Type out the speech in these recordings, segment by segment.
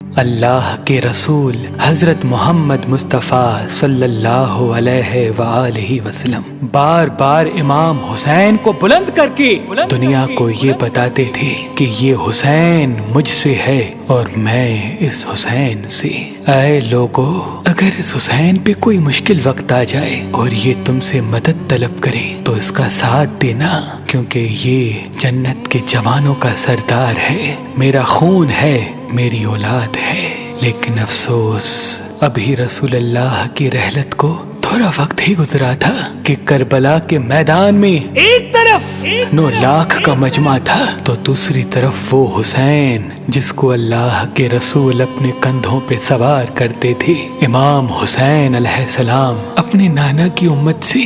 اللہ کے رسول حضرت محمد مصطفیٰ صلی اللہ علیہ وآلہ وسلم بار بار امام حسین کو بلند کر کے دنیا کو یہ بتاتے تھے کہ یہ حسین مجھ سے ہے اور میں اس حسین سے۔ اے لوگو، اگر اس حسین پہ کوئی مشکل وقت آ جائے اور یہ تم سے مدد طلب کرے تو اس کا ساتھ دینا، کیونکہ یہ جنت کے جوانوں کا سردار ہے، میرا خون ہے، میری اولاد ہے۔ لیکن افسوس، ابھی رسول اللہ کی رحلت کو تھوڑا وقت ہی گزرا تھا کہ کربلا کے میدان میں ایک طرف 9 لاکھ کا مجمع تھا تو دوسری طرف وہ حسین جس کو اللہ کے رسول اپنے کندھوں پہ سوار کرتے تھے۔ امام حسین علیہ السلام اپنے نانا کی امت سے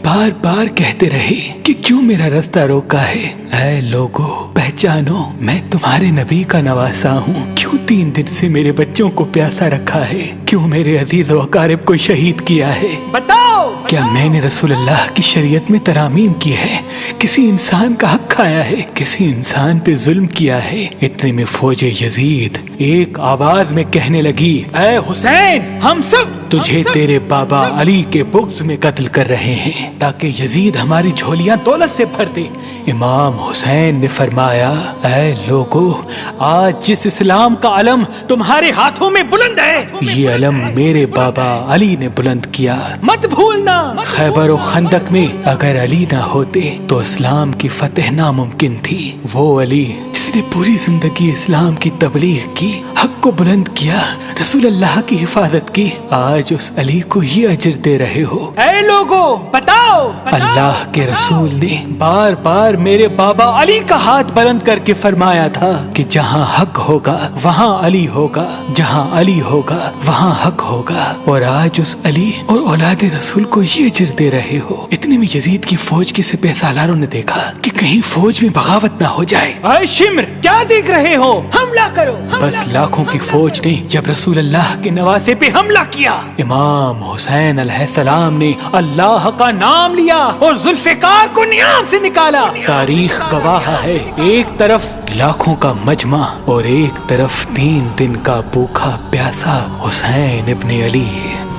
بار بار کہتے رہے کہ کیوں میرا رستہ روکا ہے؟ اے لوگو، پہچانو، میں تمہارے نبی کا نواسا ہوں، کیوں 3 دن سے میرے بچوں کو پیاسا رکھا ہے؟ کیوں میرے عزیز و اقارب کو شہید کیا ہے؟ بتاؤ، کیا میں نے رسول اللہ کی شریعت میں ترامیم کی ہے؟ کسی انسان کا حق کھایا ہے؟ کسی انسان پہ ظلم کیا ہے؟ اتنے میں فوج یزید ایک آواز میں کہنے لگی، اے حسین، ہم سب تجھے تیرے بابا علی کے بغض میں قتل کر رہے ہیں تاکہ یزید ہماری جھولیاں دولت سے بھر دے۔ امام حسین نے فرمایا، اے لوگو، آج جس اسلام کا علم تمہارے ہاتھوں میں بلند ہے، یہ علم میرے بابا علی نے بلند کیا، مت بھولنا۔ خیبر و خندق میں اگر علی نہ ہوتے تو اسلام کی فتح ناممکن تھی۔ وہ علی جس نے پوری زندگی اسلام کی تبلیغ کی، حق کو بلند کیا، رسول اللہ کی حفاظت کی، آج اس علی کو یہ اجر دے رہے ہو۔ اے لوگو، بتاؤ، اللہ کے رسول نے بار بار میرے بابا علی کا ہاتھ بلند کر کے فرمایا تھا کہ جہاں حق ہوگا وہاں علی ہوگا، جہاں علی ہوگا وہاں حق ہوگا، اور آج اس علی اور اولاد رسول کو یہ اجر دے رہے ہو۔ اتنے میں یزید کی فوج کے سپہ سالاروں نے دیکھا کہ کہیں فوج میں بغاوت نہ ہو جائے۔ اے شمر، کیا دیکھ رہے ہو؟ حملہ کرو۔ بس لاکھوں کی فوج نے جب رسول اللہ کے نواسے پہ حملہ کیا، امام حسین علیہ السلام نے اللہ کا نام لیا اور ذوالفقار کو نیام سے نکالا۔ تاریخ گواہ ہے، ایک طرف لاکھوں کا مجمع اور ایک طرف 3 دن کا بھوکا پیاسا حسین ابن علی۔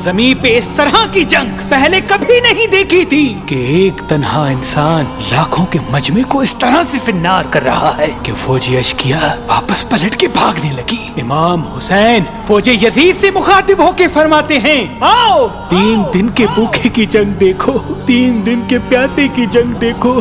زمین پہ اس طرح کی جنگ پہلے کبھی نہیں دیکھی تھی کہ ایک تنہا انسان لاکھوں کے مجمع کو اس طرح سے فنار کر رہا ہے کہ فوج اشکیا واپس پلٹ کے بھاگنے لگی۔ امام حسین فوج یزید سے مخاطب ہو کے فرماتے ہیں، آؤ، 3 دن کے بھوکے کی جنگ دیکھو، 3 دن کے پیاسے کی جنگ دیکھو،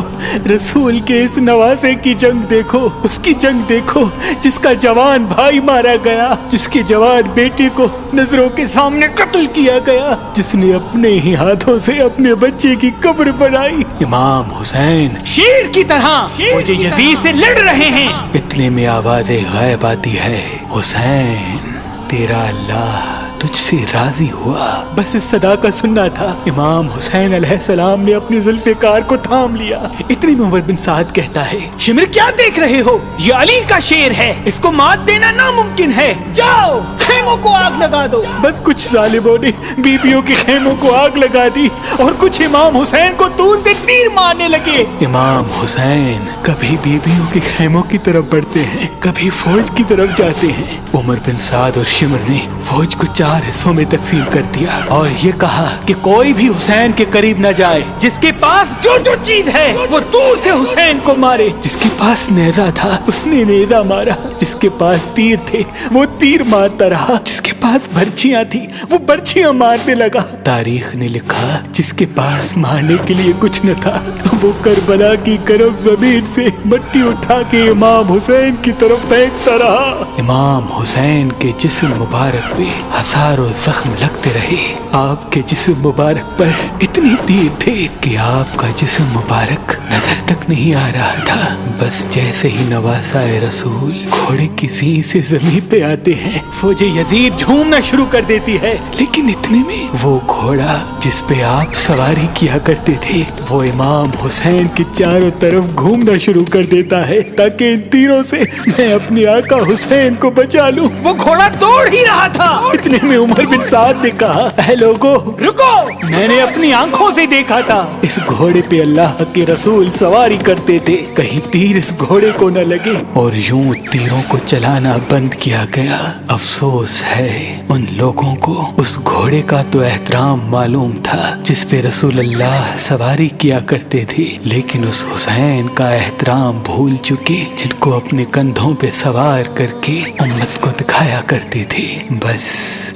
رسول کے اس نواسے کی جنگ دیکھو، اس کی جنگ دیکھو جس کا جوان بھائی مارا گیا، جس کے جوان بیٹے کو نظروں کے سامنے قتل کیا گیا، جس نے اپنے ہی ہاتھوں سے اپنے بچے کی قبر بنائی۔ امام حسین شیر کی طرح فوج یزید سے لڑ رہے ہیں۔ اتنے میں آواز غائب آتی ہے، حسین، تیرا اللہ تجھ سے راضی ہوا۔ بس اس صدا کا سننا تھا، امام حسین علیہ السلام نے اپنی ذوالفقار کو تھام لیا۔ اتنی میں عمر بن سعد کہتا ہے، شمر، کیا دیکھ رہے ہو؟ یہ علی کا شیر ہے، اس کو مات دینا ناممکن ہے، جاؤ خیموں کو آگ لگا دو۔ بس کچھ ظالموں نے بیبیوں کے خیموں کو آگ لگا دی اور کچھ امام حسین کو دور سے تیر مارنے لگے۔ امام حسین کبھی بیبیوں کے خیموں کی طرف بڑھتے ہیں، کبھی فوج کی طرف جاتے ہیں۔ عمر بن سعد اور شمر نے فوج کو 4 حصوں میں تقسیم کر دیا اور یہ کہا کہ کوئی بھی حسین کے قریب نہ جائے، جس کے پاس جو چیز ہے وہ دور سے حسین کو مارے۔ جس کے پاس نیزہ تھا اس نے نیزہ مارا، جس کے پاس تیر تھے وہ تیر مارتا رہا، جس کے پاس برچیاں تھی وہ برچیاں مارنے لگا۔ تاریخ نے لکھا جس کے پاس مارنے کے لیے کچھ نہ تھا وہ کربلا کی گرم زمین سے مٹی اٹھا کے امام حسین کی طرف پھینکتا رہا۔ امام حسین کے جسم مبارک پہ ہزاروں زخم لگتے رہے، آپ کے جسم مبارک پر اتنی تیر تھے کہ آپ کا جسم مبارک نظر تک نہیں آ رہا تھا۔ بس جیسے ہی نواسا رسول گھوڑے کی زین سے زمین پہ آتے ہیں، فوج یزید यजीद झूमना शुरू कर देती है। लेकिन इतने में वो घोड़ा जिस पे आप सवारी किया करते थे वो इमाम हुसैन के चारों तरफ घूमना शुरू कर देता है ताकि इन तीरों से मैं अपने आका हुसैन को बचा लूं। वो घोड़ा दौड़ ही रहा था। इतने में उमर बिन साद ने कहा, ऐ लोगो रुको, मैंने अपनी आंखों से देखा था इस घोड़े पे अल्लाह के रसूल सवारी करते थे, कहीं तीर इस घोड़े को न लगे। और यूं तीरों को चलाना बंद किया गया। अफसोस है उन लोगों को उस घोड़े का तो एहतराम मालूम था जिस पे रसूल अल्लाह सवारी किया करते थे, लेकिन उस हुसैन का एहतराम भूल चुके जिनको अपने कंधों पे सवार करके उम्मत को दिखाया करते थे। बस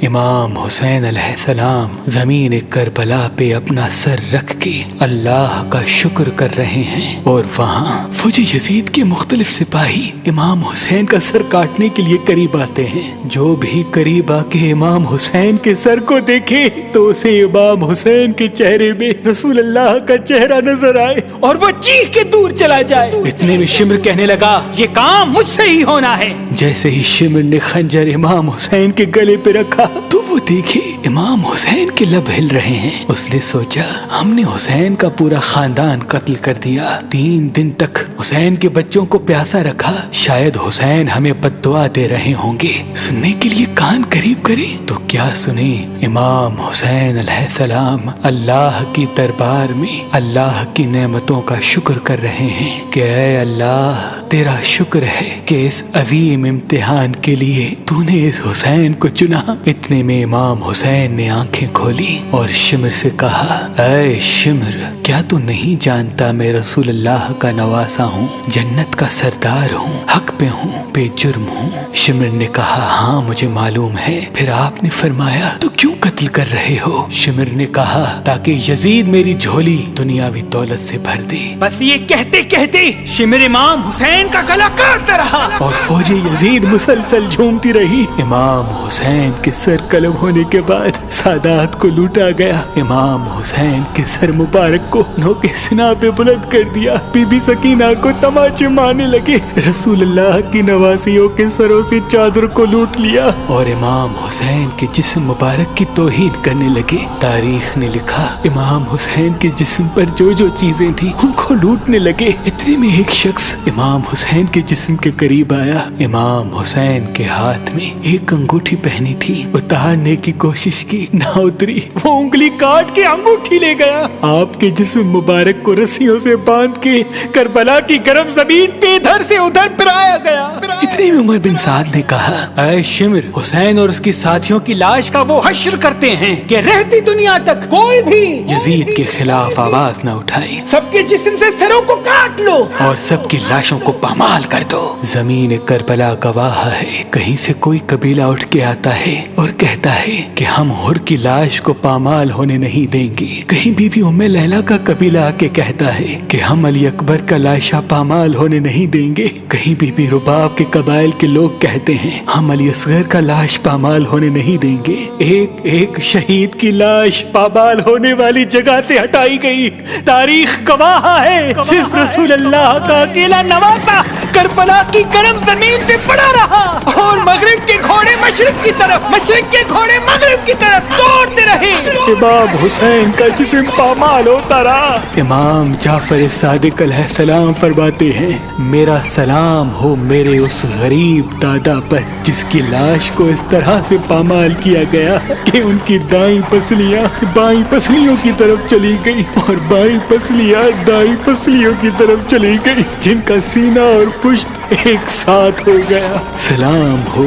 इमाम हुसैन अलैहिस्सलाम ज़मीन करबला पे अपना सर रख के अल्लाह का शुक्र कर रहे हैं और वहाँ फौज यजीद के मुख्तलिफ सिपाही इमाम हुसैन का सर काटने के लिए करीब आते हैं। जो भी करीब आके इमाम हुसैन के सर को देखे तो उसे इमाम हुसैन के चेहरे में रसूल अल्लाह का चेहरा नजर आए और वो चीख के दूर चला जाए। इतने में शिमर कहने लगा, ये काम मुझसे ही होना है। जैसे ही शिमर ने खंजर इमाम हुसैन के गले पे रखा तो वो देखे इमाम हुसैन के लब हिल रहे हैं। उसने सोचा, हमने हुसैन का पूरा खानदान कत्ल कर दिया, 3 दिन तक हुसैन के बच्चों को प्यासा रखा, शायद हुसैन हमें बद्दुआ दे रहे होंगे। सुनने के लिए कान करीब करे तो क्या सुने, इमाम हुसैन अलैहिस्सलाम अल्लाह की दरबार में अल्लाह की नेमतों का शुक्र कर रहे हैं कि ऐ अल्लाह तेरा शुक्र है कि इस अजीम इम्तिहान के लिए तूने इस हुसैन को चुना। इतने में इमाम हुसैन ने आंखें खोली और शिमर से कहा, ऐ शिमर, क्या तू नहीं जानता मैं रसूल अल्लाह का नवासा हूँ, जन्नत का सरदार हूँ, हक पे हूँ, बेजुर्म हूँ। शिमर ने कहा, हाँ मुझे मालूम है। फिर आपने फरमाया, तो क्यों कत्ल कर रहे हो? शिमर ने कहा, ताकि यजीद मेरी झोली दुनियावी दौलत से भर दे। बस ये कहते कहते शिमर इमाम हुसैन का गला काटता रहा और फौजी यजीद मुसलसल झूमती रही। इमाम हुसैन के सर कलम होने के बाद सादात को लूटा गया। इमाम हुसैन के सर मुबारक को नोके सिना पे बुलंद कर दिया। बीबी सकीना को तमाचे मारने लगे। रसूल अल्लाह की नवासियों के सरों से चादर को लूट लिया और इमाम हुसैन के जिस्म मुबारक की तौहीन करने लगे। तारीख ने लिखा, इमाम हुसैन के जिस्म पर जो जो चीजें थी उनको लूटने लगे। इतने में एक शख्स इमाम हुसैन के जिस्म के करीब आया। इमाम हुसैन के हाथ में एक अंगूठी पहनी थी, उतारने की कोशिश की, ना उतरी। वो उंगली काट के अंगूठी ले गया। आपके जिस्म मुबारक को रस्सियों से बांध के करबला की गर्म जमीन पे इधर से उधर फिराया गया। इतने में उमर बिन साद ने कहा, ऐ शिमर, हुसैन और उसके साथियों की लाश का वो हश्र करते हैं कि रहती दुनिया तक कोई भी यजीद के खिलाफ आवाज न उठाए। सबके जिस्म से सरों को काट लो और सबकी लाशों को पामाल कर दो। जमीन करबला गवाह है, कहीं से कोई कबीला उठ के आता है और कहता है कि हम हुर की लाश को पामाल होने नहीं देंगे। कहीं बीबी उम्मे लैला का कबीला आके कहता है कि हम अली अकबर का लाशा पामाल होने नहीं देंगे। कहीं बीबी रुबाब के कबाइल के लोग कहते हैं हम अली असगर का लाश पामाल होने नहीं देंगे। एक एक शहीद की लाश पामाल होने वाली जगह से हटाई गई। तारीख गवाह है, सिर्फ रसूल अल्लाह का अकेला नवासा करबला की गर्म जमीन पे पड़ा रहा और मगरिब के घोड़े मशरिक की तरफ, मशरिक के घोड़े मगरिब की तरफ दौड़ते रहे। इमाम हुसैन का जिस्म पामाल होता रहा। इमाम जाफर सादिक अलैहिस्सलाम फरमाते हैं, मेरा सलाम हो मेरे उस गरीब दादा पर जिसकी लाश को इस तरह से पामाल किया गया कि उनकी दाईं पसलियां बाईं पसलियों की तरफ चली गई और बाईं पसलियां दाईं पसलियों की तरफ चली गई, जिनका सीना और पुश्त एक साथ हो गया। सलाम हो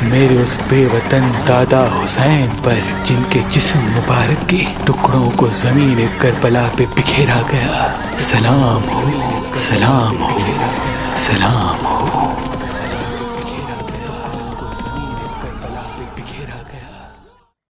मेरे उस बेवतन दादा हुसैन पर जिनके जिस्म मुबारक के टुकड़ों को जमीन करबला पे बिखेरा गया। सलाम हो, सलाम हो, सलाम हो। बिखेरा गया तो जमीन करबला पे बिखेरा गया।